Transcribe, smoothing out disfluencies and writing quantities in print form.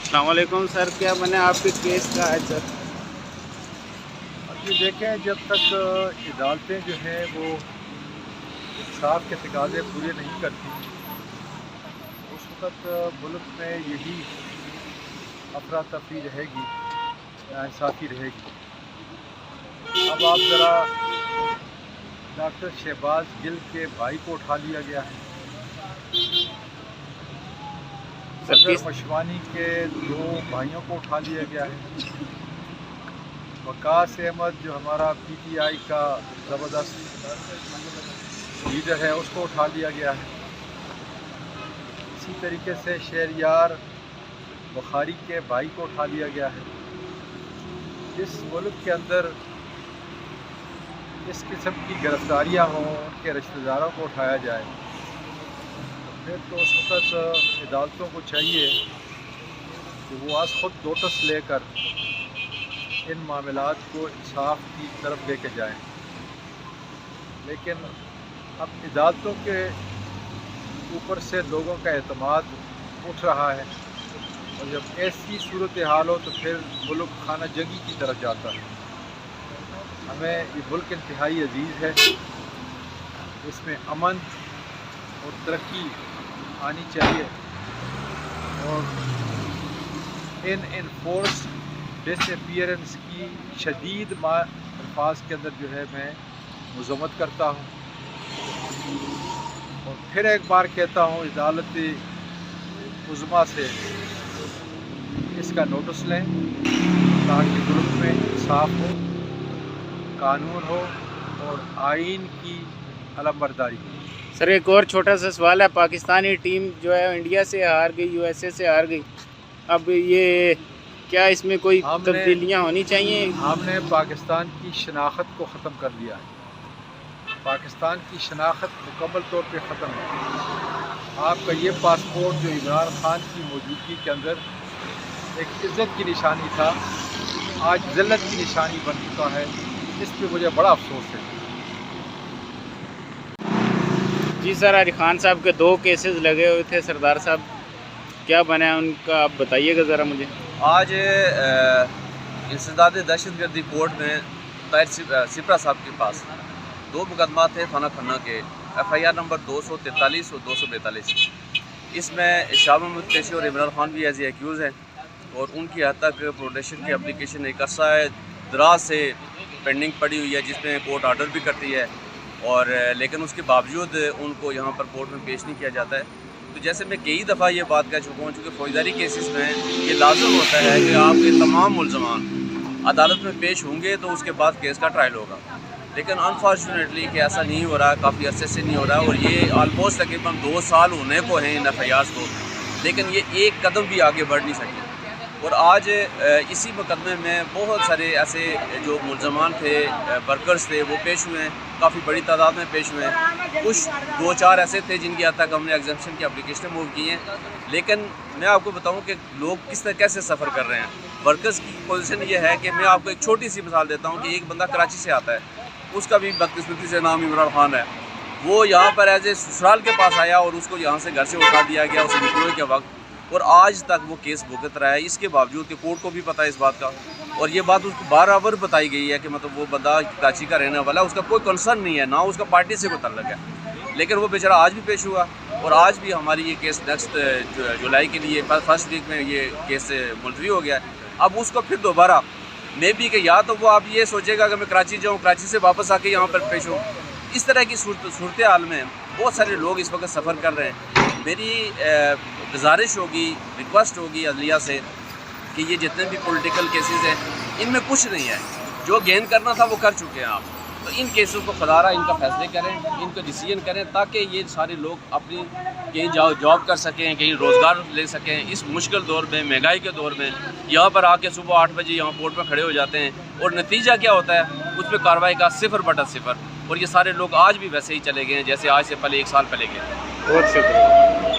السلام علیکم سر، کیا بنے آپ کے کیس کا ہے سر؟ ابھی دیکھیں، جب تک عدالتیں جو ہیں وہ انصاف کے تقاضے پورے نہیں کرتی اس وقت ملک میں یہی افراتفری رہے گی، ناانصافی رہے گی۔ اب آپ ذرا ڈاکٹر شہباز گل کے بھائی کو اٹھا لیا گیا ہے، صدر مشوانی کے 2 بھائیوں کو اٹھا لیا گیا ہے، وقاص احمد جو ہمارا پی ٹی آئی کا زبردست لیڈر ہے اس کو اٹھا لیا گیا ہے۔ اسی طریقے سے شہریار بخاری کے بھائی کو اٹھا لیا گیا ہے۔ اس ملک کے اندر اس قسم کی گرفتاریاں ہوں، ان کے رشتہ داروں کو اٹھایا جائے، پھر تو اس وقت عدالتوں کو چاہیے کہ وہ آج خود نوٹس لے کر ان معاملات کو انصاف کی طرف لے کے جائیں۔ لیکن اب عدالتوں کے اوپر سے لوگوں کا اعتماد اٹھ رہا ہے، اور جب ایسی صورتحال ہو تو پھر ملک خانہ جنگی کی طرف جاتا ہے۔ ہمیں یہ ملک انتہائی عزیز ہے، اس میں امن اور ترقی آنی چاہیے، اور ان فورس ڈس اپیئرنس کی شدید الفاظ کے اندر جو ہے میں مذمت کرتا ہوں، اور پھر ایک بار کہتا ہوں عدالت عظمیٰ سے اس کا نوٹس لیں تاکہ ملک میں انصاف ہو، قانون ہو اور آئین کی علمبرداری ہو۔ سر ایک اور چھوٹا سا سوال ہے، پاکستانی ٹیم جو ہے انڈیا سے ہار گئی، یو ایس اے سے ہار گئی، اب یہ کیا اس میں کوئی تبدیلیاں ہونی چاہیے؟ ہم نے پاکستان کی شناخت کو ختم کر دیا ہے، پاکستان کی شناخت مکمل طور پہ ختم ہے۔ آپ کا یہ پاسپورٹ جو عمران خان کی موجودگی کے اندر ایک عزت کی نشانی تھا، آج ذلت کی نشانی بن چکا ہے، اس پہ مجھے بڑا افسوس ہے۔ جی سر، علی خان صاحب کے 2 کیسز لگے ہوئے تھے، سردار صاحب کیا بنا ان کا آپ بتائیے گا ذرا مجھے۔ آج انسداد دہشت گردی کورٹ میں طاہر سپرا صاحب کے پاس 2 مقدمات تھے تھانہ کھنہ کے، FIR نمبر 243 اور 242۔ اس میں شاہ محمود قریشی اور عمران خان بھی ایز اے ایکیوز ہیں، اور ان کی حد تک پروٹیکشن کی اپلیکیشن ایک عرصہ دراز سے پینڈنگ پڑی ہوئی ہے، جس میں کورٹ آرڈر بھی کرتی ہے، اور لیکن اس کے باوجود ان کو یہاں پر کورٹ میں پیش نہیں کیا جاتا ہے۔ تو جیسے میں کئی دفعہ یہ بات کہہ چکا ہوں، چونکہ فوجداری کیسز میں یہ لازم ہوتا ہے کہ آپ کے تمام ملزمان عدالت میں پیش ہوں گے تو اس کے بعد کیس کا ٹرائل ہوگا، لیکن انفارچونیٹلی کہ ایسا نہیں ہو رہا، کافی عرصے سے نہیں ہو رہا، اور یہ آلموسٹ تقریباً 2 سال ہونے کو ہیں ان FIRs کو، لیکن یہ ایک قدم بھی آگے بڑھ نہیں سکے۔ اور آج اسی مقدمے میں بہت سارے ایسے جو ملزمان تھے، ورکرز تھے، وہ پیش ہوئے ہیں، کافی بڑی تعداد میں پیش ہوئے ہیں۔ کچھ 2-4 ایسے تھے جن کی حد تک ہم نے ایگزمپشن کی اپلیکیشنیں موو کی ہیں، لیکن میں آپ کو بتاؤں کہ لوگ کس طرح کیسے سفر کر رہے ہیں۔ ورکرز کی پوزیشن یہ ہے کہ میں آپ کو ایک چھوٹی سی مثال دیتا ہوں کہ ایک بندہ کراچی سے آتا ہے، اس کا بھی بدقسمتی سے نام عمران خان ہے، وہ یہاں پر ایز اے سسرال کے پاس آیا اور اس کو یہاں سے گھر سے اٹھا دیا گیا اسے نکلنے کے وقت، اور آج تک وہ کیس بھگت رہا ہے، اس کے باوجود کہ کورٹ کو بھی پتہ ہے اس بات کا، اور یہ بات اس کو بار بتائی گئی ہے کہ مطلب وہ بندہ کراچی کا رہنے والا ہے، اس کا کوئی کنسرن نہیں ہے، نہ اس کا پارٹی سے کوئی تعلق ہے، لیکن وہ بیچارہ آج بھی پیش ہوا، اور آج بھی ہماری یہ کیس نیکسٹ جولائی کے لیے فرسٹ ویک میں یہ کیس ملتوی ہو گیا ہے۔ اب اس کو پھر دوبارہ میں بھی کہ یا تو وہ آپ یہ سوچے گا کہ میں کراچی جاؤں، کراچی سے واپس آ کے یہاں پر پیش ہوں، اس طرح کی صورتحال میں بہت سارے لوگ اس وقت سفر کر رہے ہیں۔ میری گزارش ہوگی، ریکویسٹ ہوگی عدلیہ سے کہ یہ جتنے بھی پولیٹیکل کیسز ہیں ان میں کچھ نہیں ہے، جو گین کرنا تھا وہ کر چکے ہیں آپ، تو ان کیسز کو خدا رہا ان کا فیصلے کریں، ان کو ڈیسیجن کریں، تاکہ یہ سارے لوگ اپنی کہیں جاب کر سکیں، کہیں روزگار لے سکیں۔ اس مشکل دور میں، مہنگائی کے دور میں یہاں پر آ کے صبح 8 بجے یہاں کورٹ میں کھڑے ہو جاتے ہیں، اور نتیجہ کیا ہوتا ہے اس پہ کارروائی کا 0/0، اور یہ سارے لوگ آج بھی ویسے ہی چلے گئے ہیں جیسے آج سے پہلے 1 سال پہلے گئے تھے۔ بہت شکریہ۔